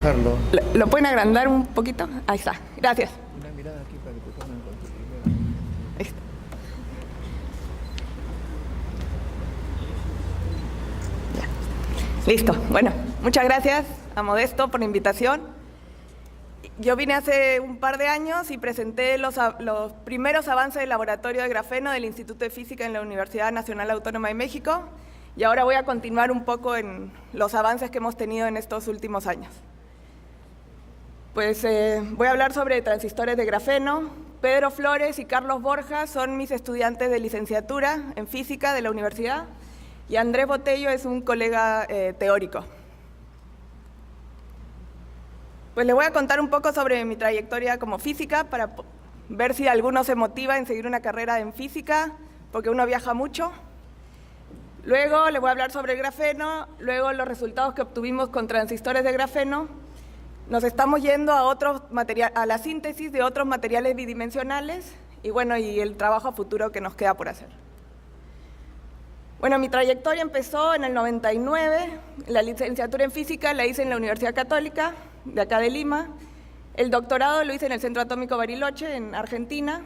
Carlos. ¿Lo pueden agrandar un poquito? Ahí está. Gracias. Una mirada aquí para que te tomen con tu primera. Ahí está. Ya. Listo. Bueno, muchas gracias a Modesto por la invitación. Yo vine hace un par de años y presenté los primeros avances del laboratorio de grafeno del Instituto de Física en la Universidad Nacional Autónoma de México, y ahora voy a continuar un poco en los avances que hemos tenido en estos últimos años. Pues voy a hablar sobre transistores de grafeno. Pedro Flores y Carlos Borja son mis estudiantes de licenciatura en física de la universidad, y Andrés Botello es un colega teórico. Pues les voy a contar un poco sobre mi trayectoria como física para ver si alguno se motiva en seguir una carrera en física, porque uno viaja mucho. Luego les voy a hablar sobre el grafeno, luego los resultados que obtuvimos con transistores de grafeno. Nos estamos yendo a la síntesis de otros materiales bidimensionales y bueno, y el trabajo a futuro que nos queda por hacer. Bueno, mi trayectoria empezó en el 99, la licenciatura en física la hice en la Universidad Católica, de acá de Lima. El doctorado lo hice en el Centro Atómico Bariloche, en Argentina.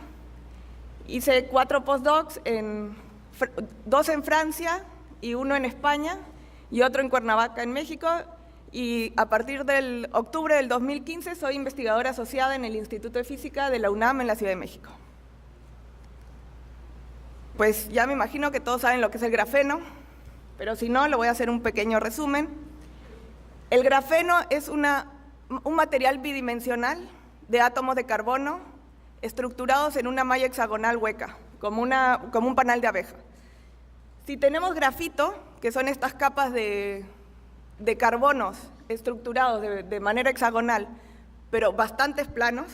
Hice 4 postdocs, 2 en Francia y 1 en España y otro en Cuernavaca, en México. Y a partir del octubre del 2015 soy investigadora asociada en el Instituto de Física de la UNAM en la Ciudad de México. Pues ya me imagino que todos saben lo que es el grafeno, pero si no, le voy a hacer un pequeño resumen. El grafeno es un material bidimensional de átomos de carbono estructurados en una malla hexagonal hueca, como un panal de abeja. Si tenemos grafito, que son estas capas de carbonos estructurados de manera hexagonal, pero bastantes planos,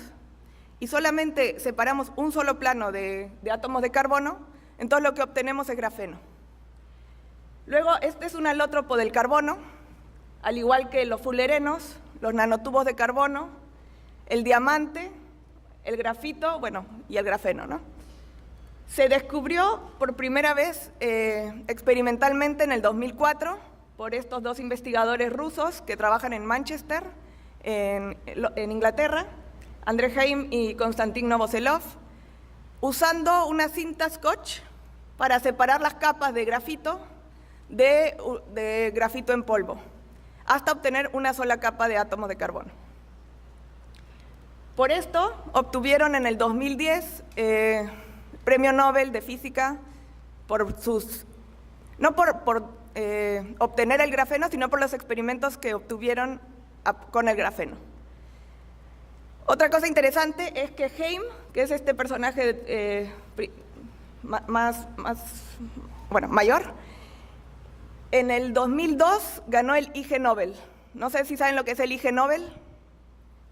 y solamente separamos un solo plano de átomos de carbono, entonces lo que obtenemos es grafeno. Luego, este es un alótropo del carbono, al igual que los fullerenos, los nanotubos de carbono, el diamante, el grafito, bueno, y el grafeno, ¿no? Se descubrió por primera vez experimentalmente en el 2004 por estos 2 investigadores rusos que trabajan en Manchester, en Inglaterra, Andrei Heim y Konstantin Novoselov, usando una cinta scotch para separar las capas de grafito de grafito en polvo, hasta obtener una sola capa de átomos de carbono. Por esto obtuvieron en el 2010 Premio Nobel de Física no por obtener el grafeno, sino por los experimentos que obtuvieron con el grafeno. Otra cosa interesante es que Heim, que es este personaje mayor, en el 2002 ganó el Ig Nobel. No sé si saben lo que es el Ig Nobel.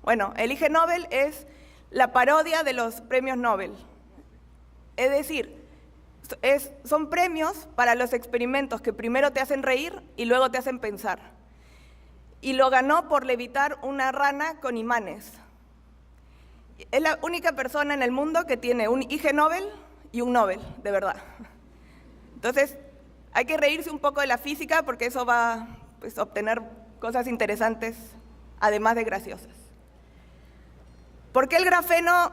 Bueno, el Ig Nobel es la parodia de los premios Nobel. Es decir, son premios para los experimentos que primero te hacen reír y luego te hacen pensar. Y lo ganó por levitar una rana con imanes. Es la única persona en el mundo que tiene un Ig Nobel y un Nobel, de verdad. Entonces, hay que reírse un poco de la física porque eso va a obtener cosas interesantes, además de graciosas. ¿Por qué el grafeno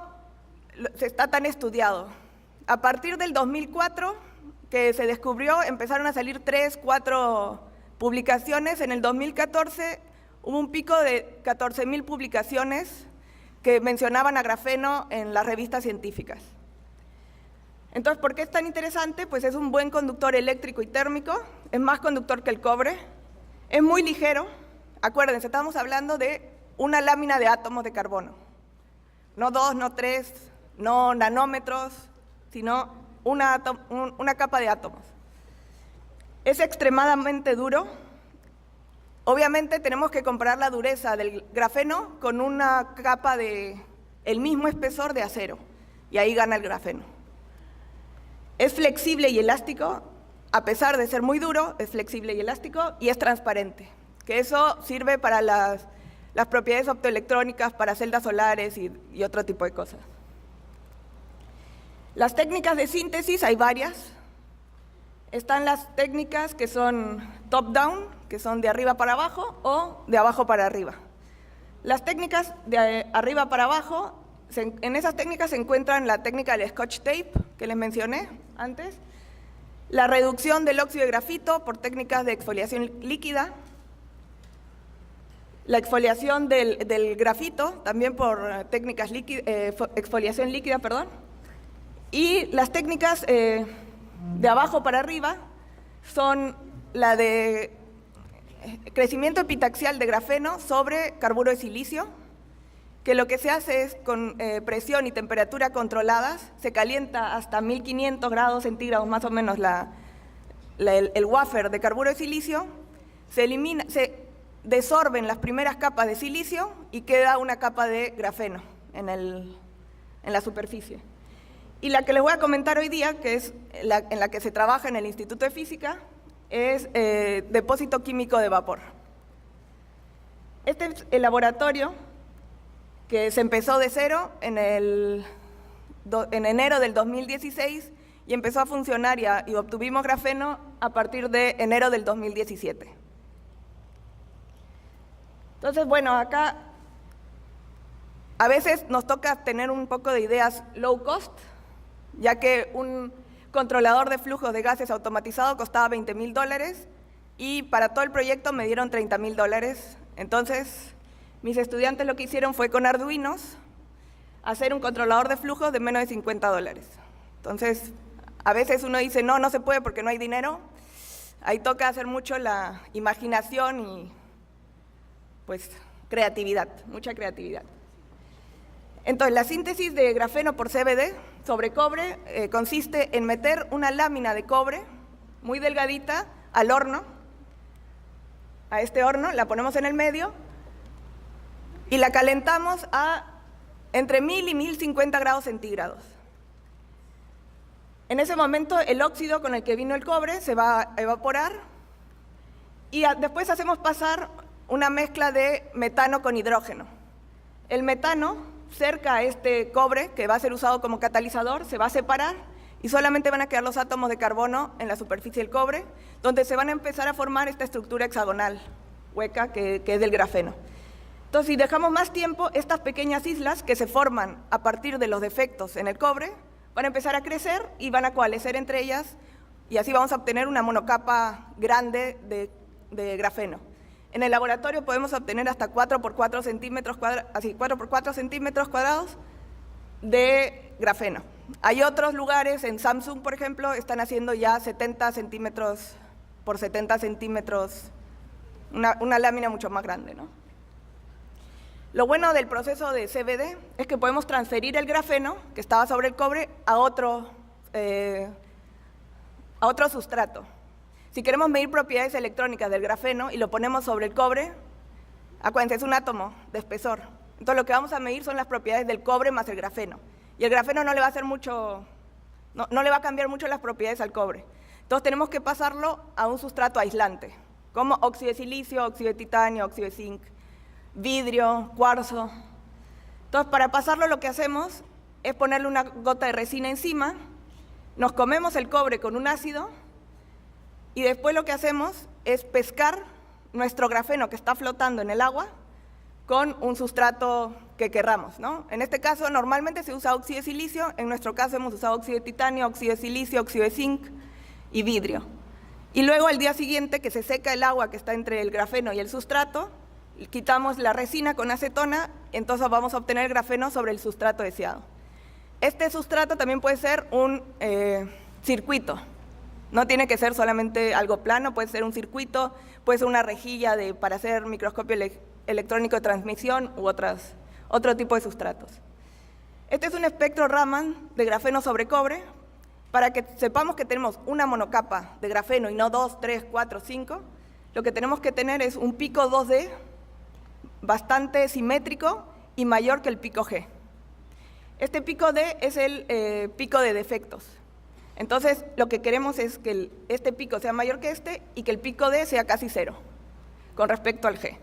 se está tan estudiado? A partir del 2004, que se descubrió, empezaron a salir 3, 4 publicaciones. En el 2014 hubo un pico de 14.000 publicaciones que mencionaban a grafeno en las revistas científicas. Entonces, ¿por qué es tan interesante? Pues es un buen conductor eléctrico y térmico, es más conductor que el cobre, es muy ligero. Acuérdense, estamos hablando de una lámina de átomos de carbono. No 2, no 3, no nanómetros, sino una capa de átomos. Es extremadamente duro. Obviamente tenemos que comparar la dureza del grafeno con una capa el mismo espesor de acero, y ahí gana el grafeno. Es flexible y elástico, a pesar de ser muy duro, es flexible y elástico, y es transparente, que eso sirve para las propiedades optoelectrónicas, para celdas solares y otro tipo de cosas. Las técnicas de síntesis hay varias. Están las técnicas que son top-down, que son de arriba para abajo, o de abajo para arriba. Las técnicas de arriba para abajo, en esas técnicas se encuentran la técnica del Scotch tape, que les mencioné antes, la reducción del óxido de grafito por técnicas de exfoliación líquida, la exfoliación del grafito, también por técnicas exfoliación líquida, perdón, y las técnicas de abajo para arriba son la de crecimiento epitaxial de grafeno sobre carburo de silicio, que lo que se hace es con presión y temperatura controladas, se calienta hasta 1500 grados centígrados más o menos el wafer de carburo de silicio, se desorben las primeras capas de silicio y queda una capa de grafeno en la superficie. Y la que les voy a comentar hoy día, que es en la que se trabaja en el Instituto de Física, es depósito químico de vapor. Este es el laboratorio que se empezó de cero en enero del 2016 y empezó a funcionar y obtuvimos grafeno a partir de enero del 2017. Entonces, bueno, acá a veces nos toca tener un poco de ideas low cost, ya que un controlador de flujos de gases automatizado costaba $20,000 y para todo el proyecto me dieron $30,000. Entonces, mis estudiantes lo que hicieron fue con Arduinos hacer un controlador de flujos de menos de $50. Entonces, a veces uno dice, no se puede porque no hay dinero. Ahí toca hacer mucho la imaginación y pues creatividad, mucha creatividad. Entonces, la síntesis de grafeno por CVD sobre cobre consiste en meter una lámina de cobre muy delgadita al horno, a este horno, la ponemos en el medio y la calentamos a entre 1000 y 1050 grados centígrados. En ese momento el óxido con el que vino el cobre se va a evaporar y después hacemos pasar una mezcla de metano con hidrógeno. El metano, cerca a este cobre que va a ser usado como catalizador, se va a separar y solamente van a quedar los átomos de carbono en la superficie del cobre, donde se van a empezar a formar esta estructura hexagonal hueca que es del grafeno. Entonces, si dejamos más tiempo, estas pequeñas islas que se forman a partir de los defectos en el cobre van a empezar a crecer y van a coalescer entre ellas y así vamos a obtener una monocapa grande de grafeno. En el laboratorio podemos obtener hasta 4 por 4 centímetros cuadrados de grafeno. Hay otros lugares, en Samsung, por ejemplo, están haciendo ya 70 centímetros por 70 centímetros, una lámina mucho más grande, ¿no? Lo bueno del proceso de CVD es que podemos transferir el grafeno, que estaba sobre el cobre, a otro sustrato. Si queremos medir propiedades electrónicas del grafeno y lo ponemos sobre el cobre, acuérdense, es un átomo de espesor. Entonces lo que vamos a medir son las propiedades del cobre más el grafeno. Y el grafeno no le va a hacer mucho, no le va a cambiar mucho las propiedades al cobre. Entonces tenemos que pasarlo a un sustrato aislante, como óxido de silicio, óxido de titanio, óxido de zinc, vidrio, cuarzo. Entonces para pasarlo lo que hacemos es ponerle una gota de resina encima, nos comemos el cobre con un ácido, y después lo que hacemos es pescar nuestro grafeno que está flotando en el agua con un sustrato que querramos, ¿no? En este caso normalmente se usa óxido de silicio, en nuestro caso hemos usado óxido de titanio, óxido de silicio, óxido de zinc y vidrio. Y luego al día siguiente que se seca el agua que está entre el grafeno y el sustrato, quitamos la resina con acetona, entonces vamos a obtener grafeno sobre el sustrato deseado. Este sustrato también puede ser un circuito. No tiene que ser solamente algo plano, puede ser un circuito, puede ser una rejilla para hacer microscopio electrónico de transmisión u otro tipo de sustratos. Este es un espectro Raman de grafeno sobre cobre, para que sepamos que tenemos una monocapa de grafeno y no 2, 3, 4, 5. Lo que tenemos que tener es un pico 2D bastante simétrico y mayor que el pico G. Este pico D es el pico de defectos. Entonces, lo que queremos es que este pico sea mayor que este y que el pico D sea casi cero con respecto al G.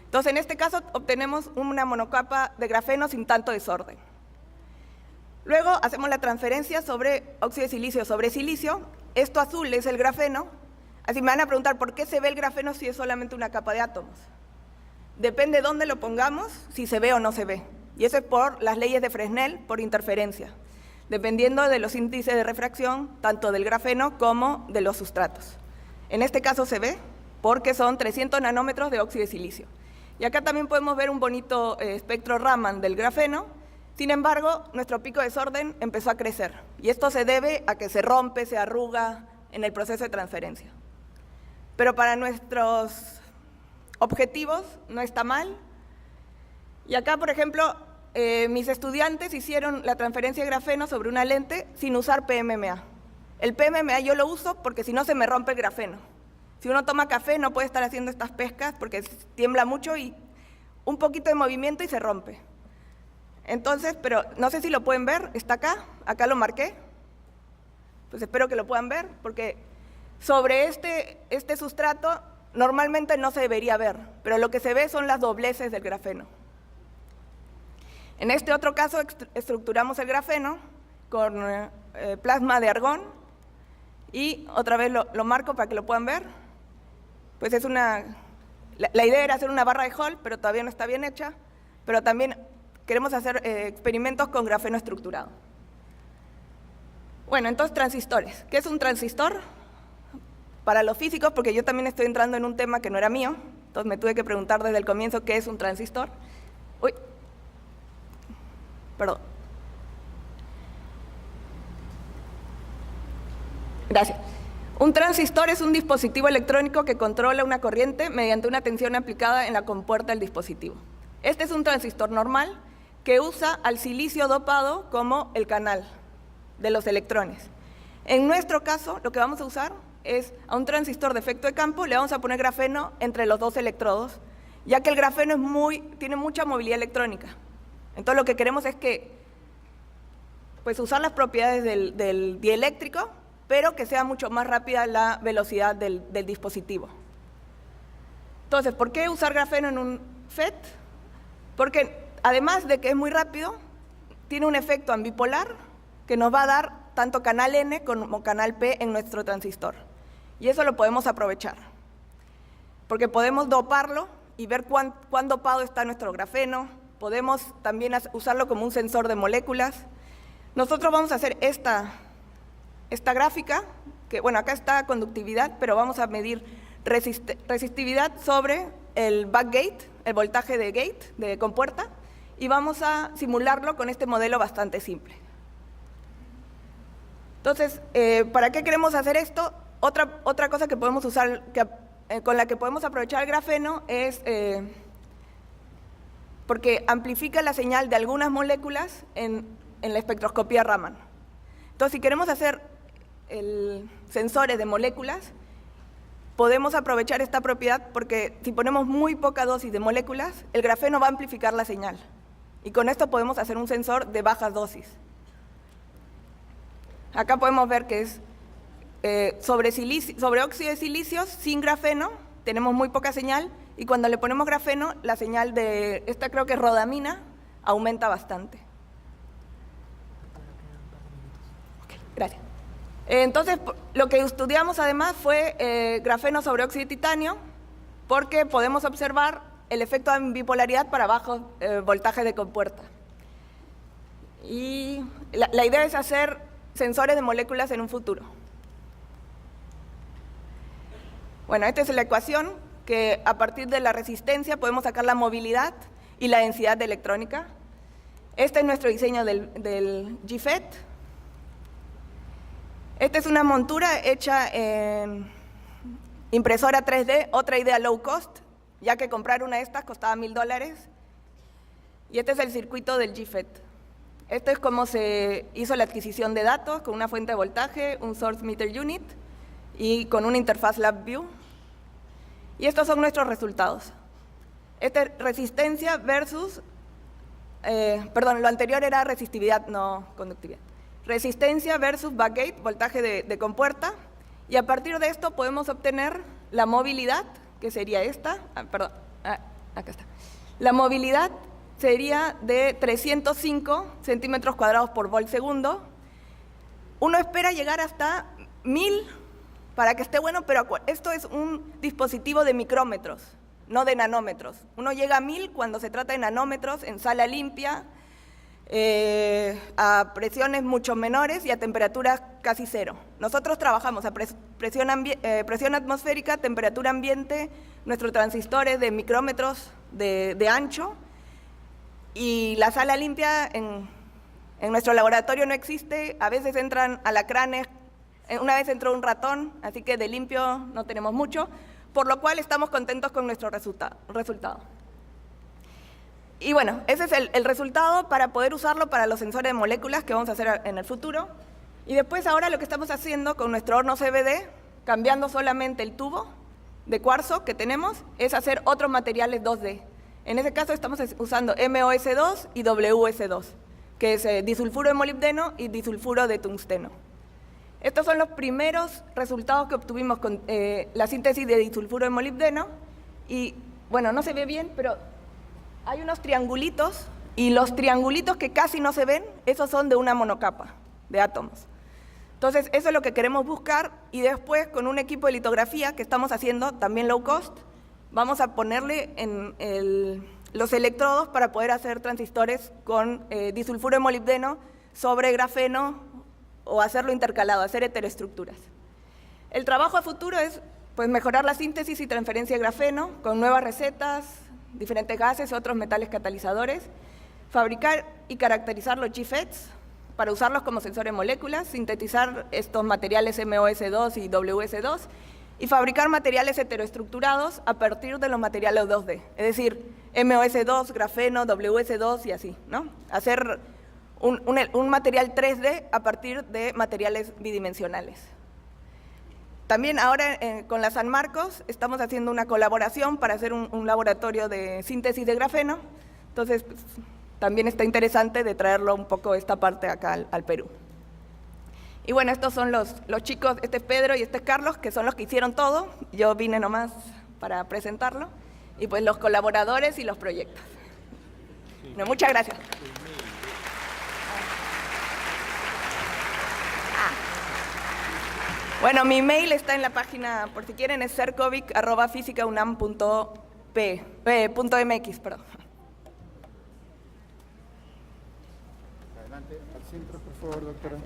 Entonces, en este caso, obtenemos una monocapa de grafeno sin tanto desorden. Luego, hacemos la transferencia sobre óxido de silicio sobre silicio. Esto azul es el grafeno. Así me van a preguntar, ¿por qué se ve el grafeno si es solamente una capa de átomos? depende de dónde lo pongamos, si se ve o no se ve. Y eso es por las leyes de Fresnel, por interferencia, dependiendo de los índices de refracción, tanto del grafeno como de los sustratos. En este caso se ve, porque son 300 nanómetros de óxido de silicio. Y acá también podemos ver un bonito espectro Raman del grafeno. Sin embargo, nuestro pico de desorden empezó a crecer. Y esto se debe a que se rompe, se arruga en el proceso de transferencia. Pero para nuestros objetivos no está mal. Y acá, por ejemplo, mis estudiantes hicieron la transferencia de grafeno sobre una lente sin usar PMMA. El PMMA yo lo uso porque si no se me rompe el grafeno. Si uno toma café no puede estar haciendo estas pescas porque tiembla mucho y un poquito de movimiento y se rompe. Entonces, pero no sé si lo pueden ver, está acá lo marqué. Pues espero que lo puedan ver porque sobre este sustrato normalmente no se debería ver, pero lo que se ve son las dobleces del grafeno. En este otro caso estructuramos el grafeno con plasma de argón y otra vez lo marco para que lo puedan ver. Pues es la idea era hacer una barra de Hall, pero todavía no está bien hecha, pero también queremos hacer experimentos con grafeno estructurado. Bueno, entonces transistores. ¿Qué es un transistor? Para los físicos, porque yo también estoy entrando en un tema que no era mío, entonces me tuve que preguntar desde el comienzo qué es un transistor. Uy, perdón. Gracias. Un transistor es un dispositivo electrónico que controla una corriente mediante una tensión aplicada en la compuerta del dispositivo. Este es un transistor normal que usa al silicio dopado como el canal de los electrones. En nuestro caso, lo que vamos a usar es a un transistor de efecto de campo, le vamos a poner grafeno entre los dos electrodos, ya que el grafeno tiene mucha movilidad electrónica. Entonces lo que queremos es que, pues, usar las propiedades del dieléctrico, pero que sea mucho más rápida la velocidad del dispositivo. Entonces, ¿por qué usar grafeno en un FET? Porque además de que es muy rápido, tiene un efecto ambipolar que nos va a dar tanto canal N como canal P en nuestro transistor. Y eso lo podemos aprovechar, porque podemos doparlo y ver cuán dopado está nuestro grafeno. Podemos también usarlo como un sensor de moléculas. Nosotros vamos a hacer esta gráfica, que bueno, acá está conductividad, pero vamos a medir resistividad sobre el backgate, el voltaje de gate, de compuerta, y vamos a simularlo con este modelo bastante simple. Entonces, ¿para qué queremos hacer esto? Otra cosa que podemos usar, con la que podemos aprovechar el grafeno es porque amplifica la señal de algunas moléculas en la espectroscopía Raman. Entonces, si queremos hacer sensores de moléculas, podemos aprovechar esta propiedad porque si ponemos muy poca dosis de moléculas, el grafeno va a amplificar la señal. Y con esto podemos hacer un sensor de bajas dosis. Acá podemos ver que es sobre óxido de silicio sin grafeno, tenemos muy poca señal, y cuando le ponemos grafeno, la señal de, esta creo que es rodamina, aumenta bastante. Okay, gracias. Entonces, lo que estudiamos además fue grafeno sobre óxido de titanio, porque podemos observar el efecto de bipolaridad para bajos voltajes de compuerta. Y la idea es hacer sensores de moléculas en un futuro. Bueno, esta es la ecuación que a partir de la resistencia podemos sacar la movilidad y la densidad de electrónica. Este es nuestro diseño del GFET. Esta es una montura hecha en impresora 3D, otra idea low cost, ya que comprar una de estas costaba $1000. Y este es el circuito del GFET. Esto es cómo se hizo la adquisición de datos, con una fuente de voltaje, un source meter unit y con una interfaz LabVIEW. Y estos son nuestros resultados. Esta es resistencia versus, lo anterior era resistividad, no conductividad. Resistencia versus backgate, voltaje de compuerta, y a partir de esto podemos obtener la movilidad, que sería esta, acá está. La movilidad sería de 305 centímetros cuadrados por volt segundo. Uno espera llegar hasta 1000 para que esté bueno, pero esto es un dispositivo de micrómetros. no de nanómetros. Uno llega a 1000 cuando se trata de nanómetros en sala limpia, a presiones mucho menores y a temperaturas casi cero. Nosotros trabajamos a presión atmosférica, temperatura ambiente, nuestro transistor es de micrómetros de ancho, y la sala limpia en nuestro laboratorio no existe. A veces entran alacranes, una vez entró un ratón, así que de limpio no tenemos mucho, por lo cual estamos contentos con nuestro resultado. Y bueno, ese es el resultado para poder usarlo para los sensores de moléculas que vamos a hacer en el futuro. Y después ahora lo que estamos haciendo con nuestro horno CVD, cambiando solamente el tubo de cuarzo que tenemos, es hacer otros materiales 2D. En ese caso estamos usando MOS2 y WS2, que es disulfuro de molibdeno y disulfuro de tungsteno. Estos son los primeros resultados que obtuvimos con la síntesis de disulfuro de molibdeno. Y bueno, no se ve bien, pero hay unos triangulitos, y los triangulitos que casi no se ven, esos son de una monocapa de átomos. Entonces, eso es lo que queremos buscar, y después con un equipo de litografía que estamos haciendo, también low cost, vamos a ponerle en los electrodos para poder hacer transistores con disulfuro de molibdeno sobre grafeno, o hacerlo intercalado, hacer heteroestructuras. El trabajo a futuro es pues, mejorar la síntesis y transferencia de grafeno con nuevas recetas, diferentes gases, otros metales catalizadores, fabricar y caracterizar los GFETs para usarlos como sensores de moléculas, sintetizar estos materiales MOS2 y WS2 y fabricar materiales heteroestructurados a partir de los materiales 2D, es decir, MOS2, grafeno, WS2 y así, ¿no? Hacer un material 3D a partir de materiales bidimensionales. También ahora con la San Marcos estamos haciendo una colaboración para hacer un laboratorio de síntesis de grafeno, entonces pues, también está interesante de traerlo un poco esta parte acá al Perú. Y bueno, estos son los chicos, este es Pedro y este es Carlos, que son los que hicieron todo, yo vine nomás para presentarlo, y pues los colaboradores y los proyectos. Bueno, muchas gracias. Bueno, mi mail está en la página, por si quieren, es cercovic@fisicaunam.mx, perdón. Adelante, al centro, por favor, doctora.